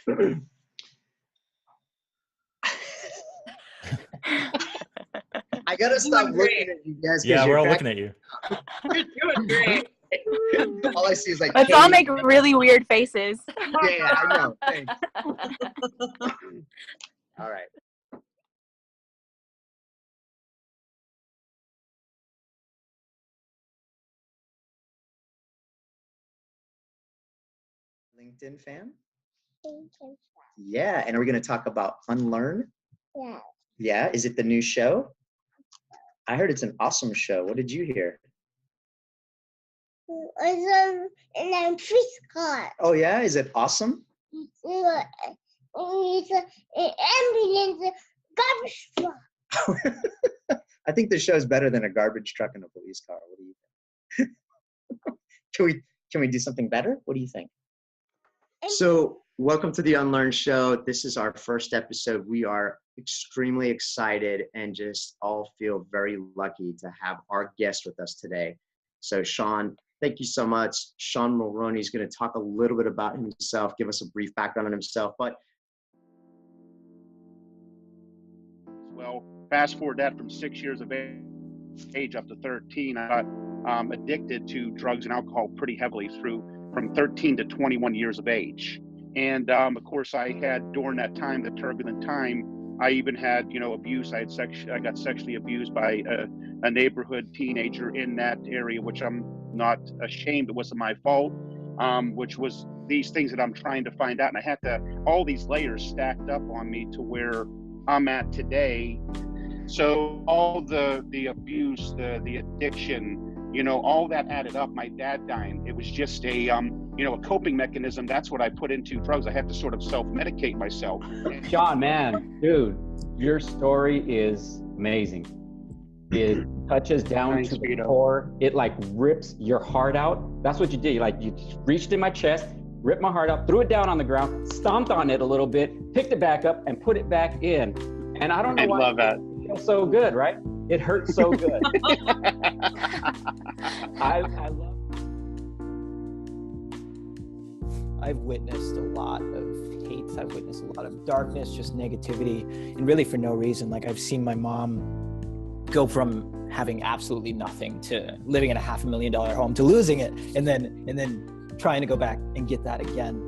I gotta stop looking at you guys. Yeah, we're all looking at you. You're doing great. All I see is like. Let's all make really weird faces. Yeah, I know. Thanks. All right. LinkedIn fan? Yeah, and are we going to talk about Unlearn? Yeah. Yeah, is it the new show? I heard it's an awesome show. What did you hear? And then police car. Oh yeah, is it awesome? It's an ambulance, garbage truck. I think the show is better than a garbage truck and a police car. What do you think? Can we do something better? What do you think? So welcome to the Unlearn Show. This is our first episode. We are extremely excited and just all feel very lucky to have our guest with us today. So Sean, thank you so much. Sean Mulroney is going to talk a little bit about himself, give us a brief background on himself. But well, fast forward that from 6 years of age up to 13, I got addicted to drugs and alcohol pretty heavily from 13 to 21 years of age. And of course, I had during that time, the turbulent time, I even had, abuse. I got sexually abused by a neighborhood teenager in that area, which I'm not ashamed. It wasn't my fault, which was these things that I'm trying to find out. And I had all these layers stacked up on me to where I'm at today. So all the abuse, the addiction, all that added up. My dad dying, it was just a coping mechanism. That's what I put into drugs. I had to sort of self-medicate myself. Sean, man, dude, your story is amazing. It touches down to the core. It like rips your heart out. That's what you did. You just reached in my chest, ripped my heart out, threw it down on the ground, stomped on it a little bit, picked it back up, and put it back in. And I don't know why. I love that. It feels so good, right? It hurts so good. I love. I've witnessed a lot of hate. I've witnessed a lot of darkness, just negativity, and really for no reason. Like I've seen my mom go from having absolutely nothing to living in a $500,000 home to losing it, and then trying to go back and get that again.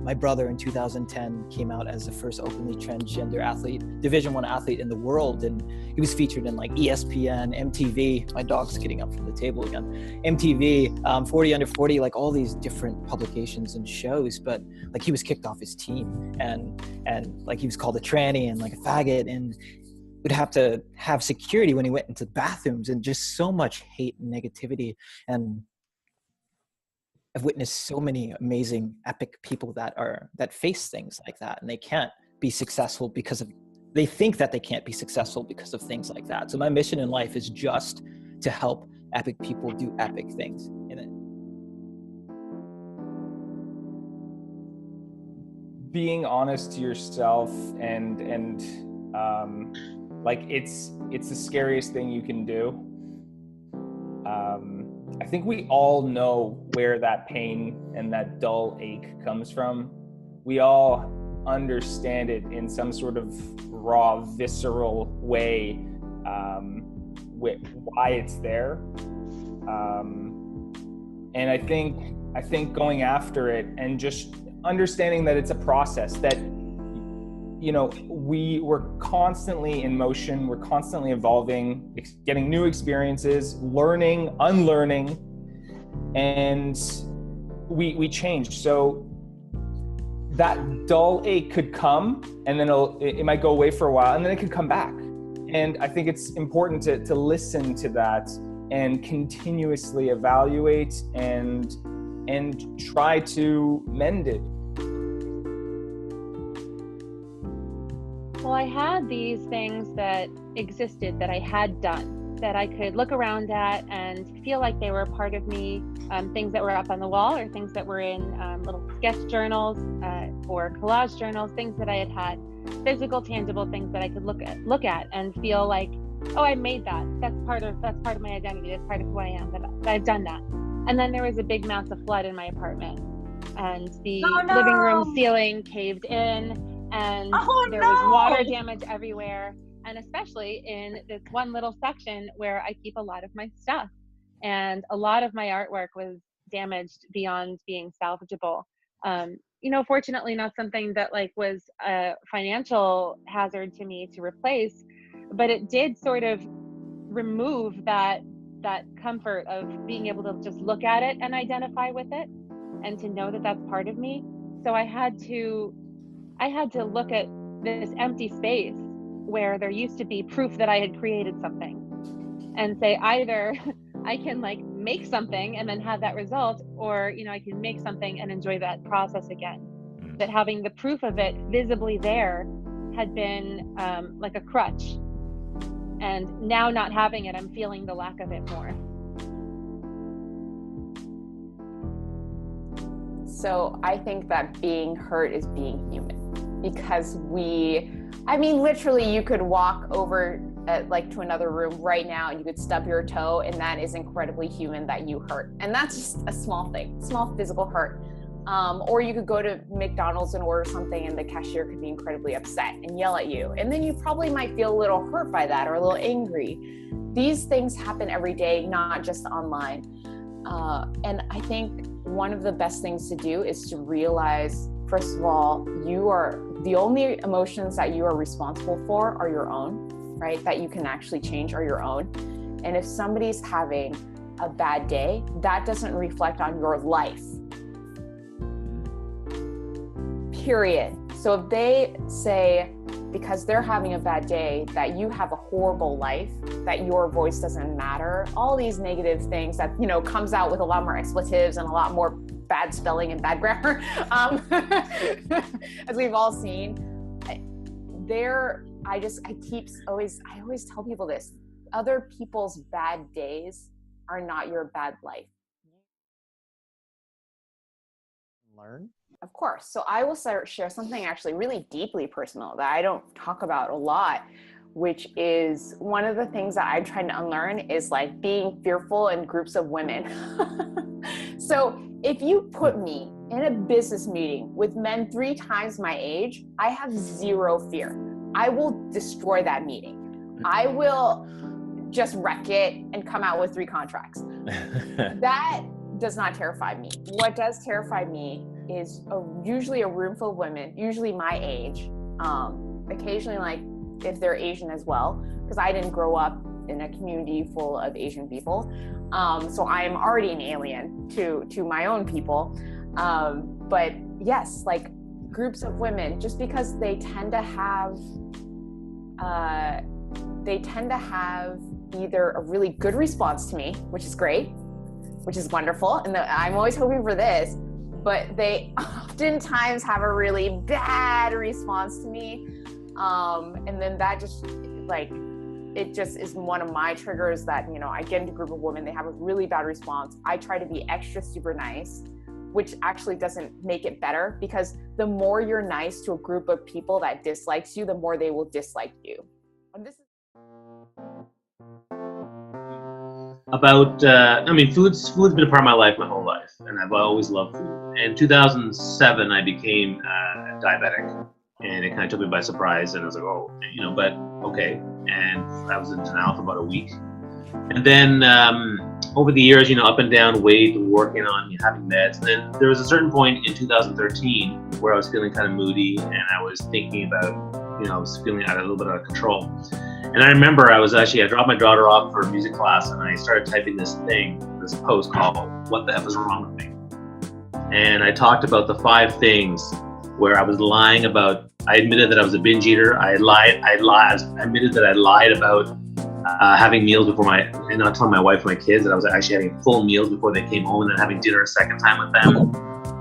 My brother in 2010 came out as the first openly transgender athlete, Division I athlete in the world, and he was featured in like ESPN, MTV. My dog's getting up from the table again. MTV, 40 Under 40, like all these different publications and shows. But like he was kicked off his team, and like he was called a tranny and like a faggot, and would have to have security when he went into bathrooms, and just so much hate and negativity. And I've witnessed so many amazing, epic people that face things like that, and they can't be successful because of, they think that they can't be successful because of things like that. So my mission in life is just to help epic people do epic things. Being honest to yourself and like it's the scariest thing you can do. I think we all know where that pain and that dull ache comes from. We all understand it in some sort of raw, visceral way, why it's there. And I think going after it and just understanding that it's a process, that we're constantly in motion, we're constantly evolving, getting new experiences, learning, unlearning, and we change. So that dull ache could come, and then it might go away for a while, and then it could come back. And I think it's important to listen to that and continuously evaluate and try to mend it. Well, I had these things that existed that I had done, that I could look around at and feel like they were a part of me, things that were up on the wall or things that were in little sketch journals or collage journals, things that I had physical, tangible things that I could look at and feel like, oh, I made that. That's part of my identity. That's part of who I am. That I've done that. And then there was a big massive flood in my apartment. and the living room ceiling caved in, and there was water damage everywhere, and especially in this one little section where I keep a lot of my stuff, and a lot of my artwork was damaged beyond being salvageable. Fortunately not something that like was a financial hazard to me to replace, but it did sort of remove that comfort of being able to just look at it and identify with it, and to know that that's part of me. So I had to look at this empty space where there used to be proof that I had created something, and say either I can like make something and then have that result, or I can make something and enjoy that process again. That having the proof of it visibly there had been like a crutch, and now not having it, I'm feeling the lack of it more. So I think that being hurt is being human, because literally you could walk over to another room right now and you could stub your toe, and that is incredibly human that you hurt. And that's just a small thing, small physical hurt. Or you could go to McDonald's and order something and the cashier could be incredibly upset and yell at you. And then you probably might feel a little hurt by that or a little angry. These things happen every day, not just online. And I think one of the best things to do is to realize, first of all, the only emotions that you are responsible for are your own, right? That you can actually change are your own. And if somebody's having a bad day, that doesn't reflect on your life. Period. So if they say, because they're having a bad day, that you have a horrible life, that your voice doesn't matter, all these negative things that, comes out with a lot more expletives and a lot more bad spelling and bad grammar, as we've all seen. I always tell people this: other people's bad days are not your bad life. Learn? Of course. So I will share something actually really deeply personal that I don't talk about a lot, which is one of the things that I'm trying to unlearn is like being fearful in groups of women. So if you put me in a business meeting with men 3 times my age, I have zero fear. I will destroy that meeting. I will just wreck it and come out with 3 contracts. That does not terrify me. What does terrify me is usually a room full of women, usually my age, occasionally like if they're Asian as well, because I didn't grow up in a community full of Asian people. So I am already an alien to my own people. But yes, like groups of women, just because they tend to have either a really good response to me, which is great, which is wonderful, and I'm always hoping for this, but they oftentimes have a really bad response to me. And then that just it just is one of my triggers that, I get into a group of women, they have a really bad response. I try to be extra super nice, which actually doesn't make it better, because the more you're nice to a group of people that dislikes you, the more they will dislike you. And this is about, food's been a part of my life my whole life, and I've always loved food. In 2007, I became diabetic, and it kind of took me by surprise, and I was like, but okay. And I was in denial for about a week. And then over the years, up and down weight, working on having meds. And then there was a certain point in 2013 where I was feeling kind of moody, and I was thinking about, I was feeling a little bit out of control. And I remember I dropped my daughter off for music class, and I started typing this post called "What the F is Wrong with Me?" And I talked about the 5 things where I was lying about. I admitted that I was a binge eater. I admitted that I lied about having meals before and not telling my wife and my kids that I was actually having full meals before they came home, and then having dinner a second time with them.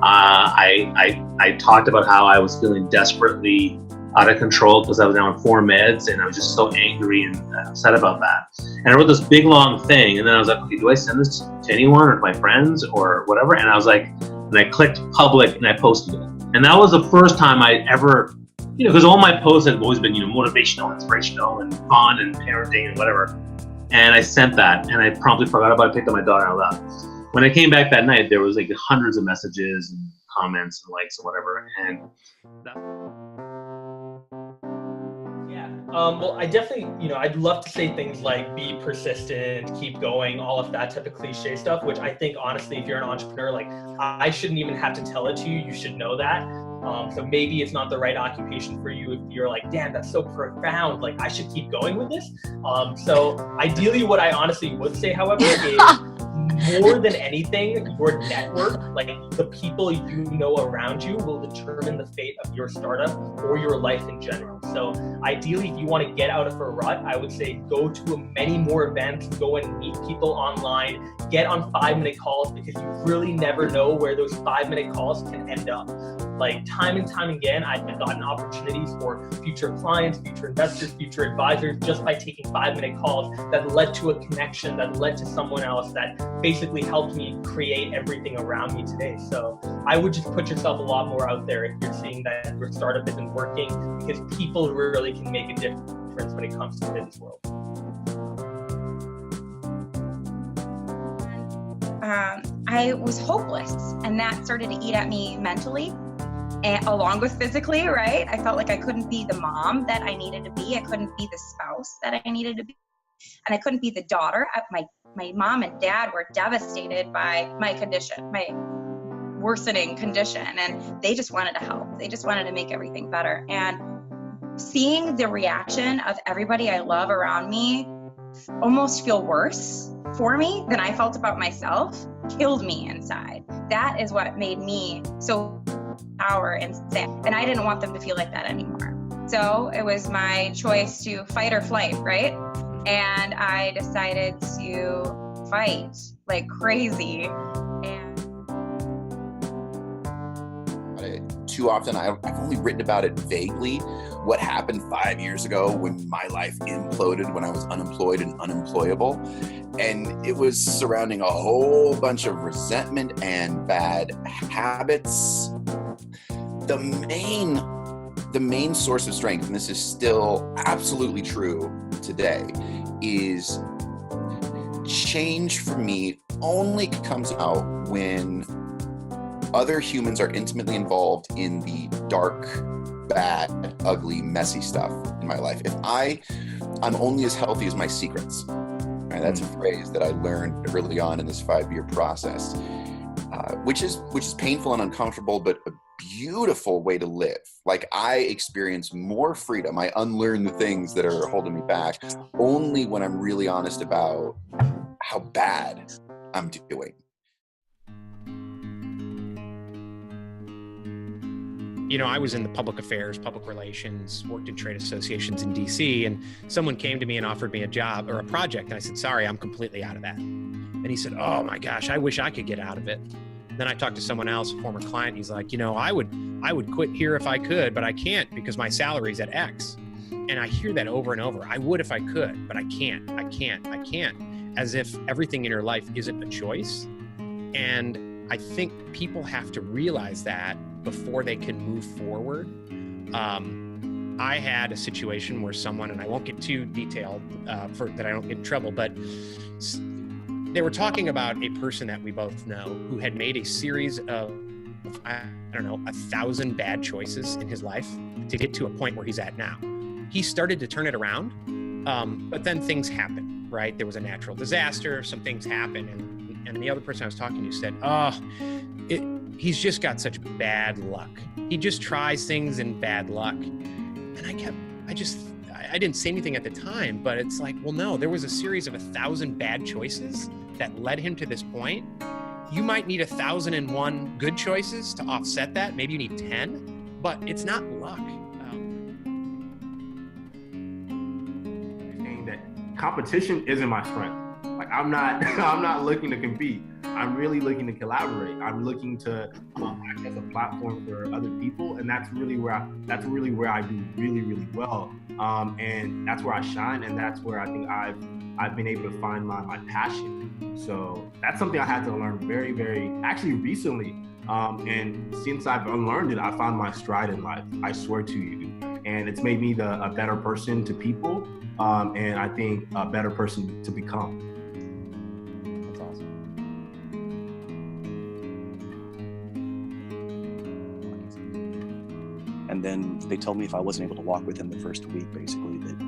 I talked about how I was feeling desperately out of control because I was on 4 meds, and I was just so angry and upset about that. And I wrote this big long thing, and then I was like, okay, do I send this to anyone or to my friends or whatever? And I was like, and I clicked public and I posted it. And that was the first time I ever, because all my posts have always been, motivational, inspirational, and fun, and parenting, and whatever. And I sent that, and I promptly forgot about it, picked up my daughter, and I left. When I came back that night, there was like hundreds of messages and comments and likes or whatever. And well, I definitely, I'd love to say things like be persistent, keep going, all of that type of cliche stuff, which I think, honestly, if you're an entrepreneur, like, I shouldn't even have to tell it to you. You should know that. So maybe it's not the right occupation for you if you're like, damn, that's so profound. Like, I should keep going with this. So ideally, what I honestly would say, however, is more than anything, your network, like the people you know around you, will determine the fate of your startup or your life in general. So ideally, if you want to get out of a rut, I would say go to many more events, go and meet people online, get on 5-minute calls, because you really never know where those 5-minute calls can end up. Like, time and time again, I've gotten opportunities for future clients, future investors, future advisors, just by taking 5-minute calls that led to a connection, that led to someone else, that basically helped me create everything around me today. So I would just put yourself a lot more out there if you're seeing that your startup isn't working, because people really can make a difference when it comes to the business world. I was hopeless, and that started to eat at me mentally, and along with physically, right? I felt like I couldn't be the mom that I needed to be. I couldn't be the spouse that I needed to be. And I couldn't be the daughter. My mom and dad were devastated by my condition, my worsening condition, and they just wanted to help. They just wanted to make everything better. And seeing the reaction of everybody I love around me almost feel worse for me than I felt about myself killed me inside. That is what made me so power and sad. And I didn't want them to feel like that anymore. So it was my choice to fight or flight, right? And I decided to fight like crazy. And too often, I've only written about it vaguely, what happened 5 years ago when my life imploded, when I was unemployed and unemployable. And it was surrounding a whole bunch of resentment and bad habits. The main source of strength, and this is still absolutely true today, is change for me only comes out when other humans are intimately involved in the dark, bad, ugly, messy stuff in my life. If I'm only as healthy as my secrets. Right? That's a phrase that I learned early on in this 5-year process, which is painful and uncomfortable, but a beautiful way to live. Like, I experience more freedom. I unlearn the things that are holding me back only when I'm really honest about how bad I'm doing. I was in the public affairs, public relations, worked in trade associations in DC, and someone came to me and offered me a job or a project. And I said, sorry, I'm completely out of that. And he said, oh my gosh, I wish I could get out of it. Then I talked to someone else, a former client. He's like, I would quit here if I could, but I can't because my salary's at X. And I hear that over and over. I would if I could, but I can't, as if everything in your life isn't a choice. And I think people have to realize that before they can move forward. I had a situation where someone, and I won't get too detailed for that I don't get in trouble, but they were talking about a person that we both know who had made a series of, 1,000 bad choices in his life to get to a point where he's at now. He started to turn it around, but then things happened, right? There was a natural disaster, some things happened, and the other person I was talking to said, he's just got such bad luck. He just tries things in bad luck. And I didn't say anything at the time, but it's like, well, no, there was a series of 1,000 bad choices that led him to this point. You might need 1,001 good choices to offset that. Maybe you need 10, but it's not luck. Saying that competition isn't my strength. Like, I'm not looking to compete. I'm really looking to collaborate. I'm looking to act as a platform for other people, and that's really where I do really, really well. And that's where I shine, and that's where I think I've been able to find my passion. So that's something I had to learn very, very actually recently. And since I've unlearned it, I found my stride in life. I swear to you, and it's made me a better person to people, and I think a better person to become. then they told me if I wasn't able to walk within the first week, basically, that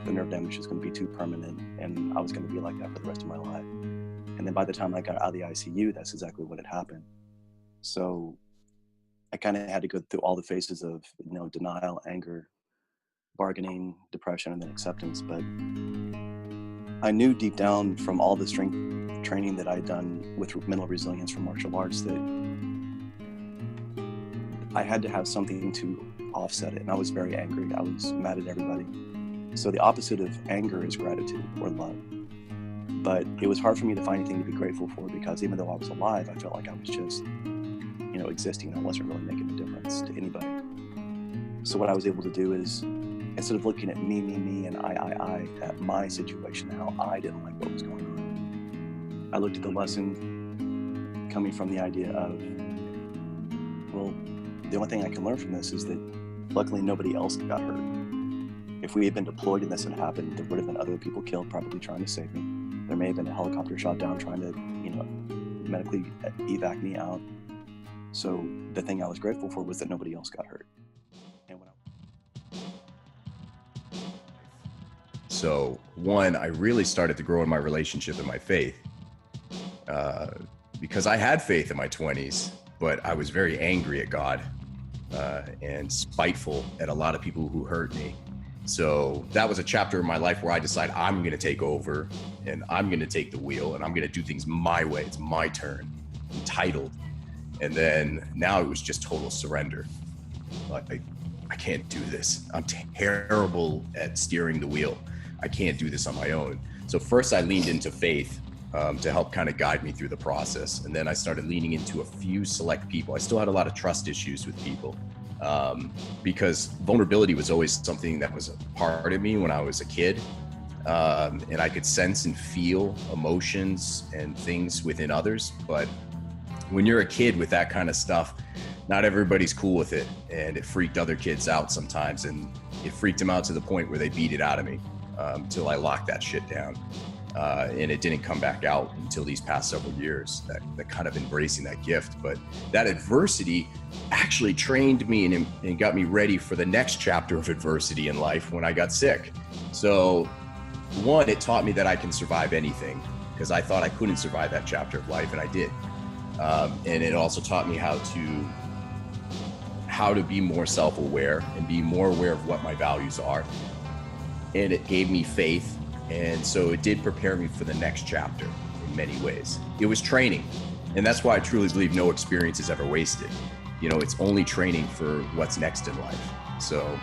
the nerve damage was going to be too permanent and I was going to be like that for the rest of my life. And then by the time I got out of the ICU, that's exactly what had happened. So I kind of had to go through all the phases of, you know, denial, anger, bargaining, depression, and then acceptance. But I knew deep down from all the strength training that I'd done with mental resilience from martial arts that I had to have something to offset it. And I was very angry. I was mad at everybody. So the opposite of anger is gratitude or love. But it was hard for me to find anything to be grateful for, because even though I was alive, I felt like I was just, you know, existing. I wasn't really making a difference to anybody. So what I was able to do is, instead of looking at me, and I, at my situation, how I didn't like what was going on, I looked at the lesson coming from the idea of, well, the only thing I can learn from this is that luckily nobody else got hurt. If we had been deployed and this had happened, there would have been other people killed, probably trying to save me. There may have been a helicopter shot down trying to, you know, medically evac me out. So the thing I was grateful for was that nobody else got hurt. So one, I really started to grow in my relationship and my faith, because I had faith in my 20s, but I was very angry at God and spiteful at a lot of people who hurt me. So that was a chapter in my life where I decided I'm going to take over and I'm going to take the wheel and I'm going to do things my way. It's my turn, entitled. And then now it was just total surrender. Like, I can't do this. I'm terrible at steering the wheel. I can't do this on my own. So first I leaned into faith to help kind of guide me through the process. And then I started leaning into a few select people. I still had a lot of trust issues with people because vulnerability was always something that was a part of me when I was a kid. And I could sense and feel emotions and things within others. But when you're a kid with that kind of stuff, not everybody's cool with it. And it freaked other kids out sometimes. And it freaked them out to the point where they beat it out of me until I locked that shit down. And it didn't come back out until these past several years, that kind of embracing that gift. But that adversity actually trained me and got me ready for the next chapter of adversity in life when I got sick. So one, it taught me that I can survive anything, because I thought I couldn't survive that chapter of life, and I did. And it also taught me how to be more self-aware and be more aware of what my values are. And it gave me faith. And so it did prepare me for the next chapter in many ways. It was training. And that's why I truly believe no experience is ever wasted. You know, it's only training for what's next in life. So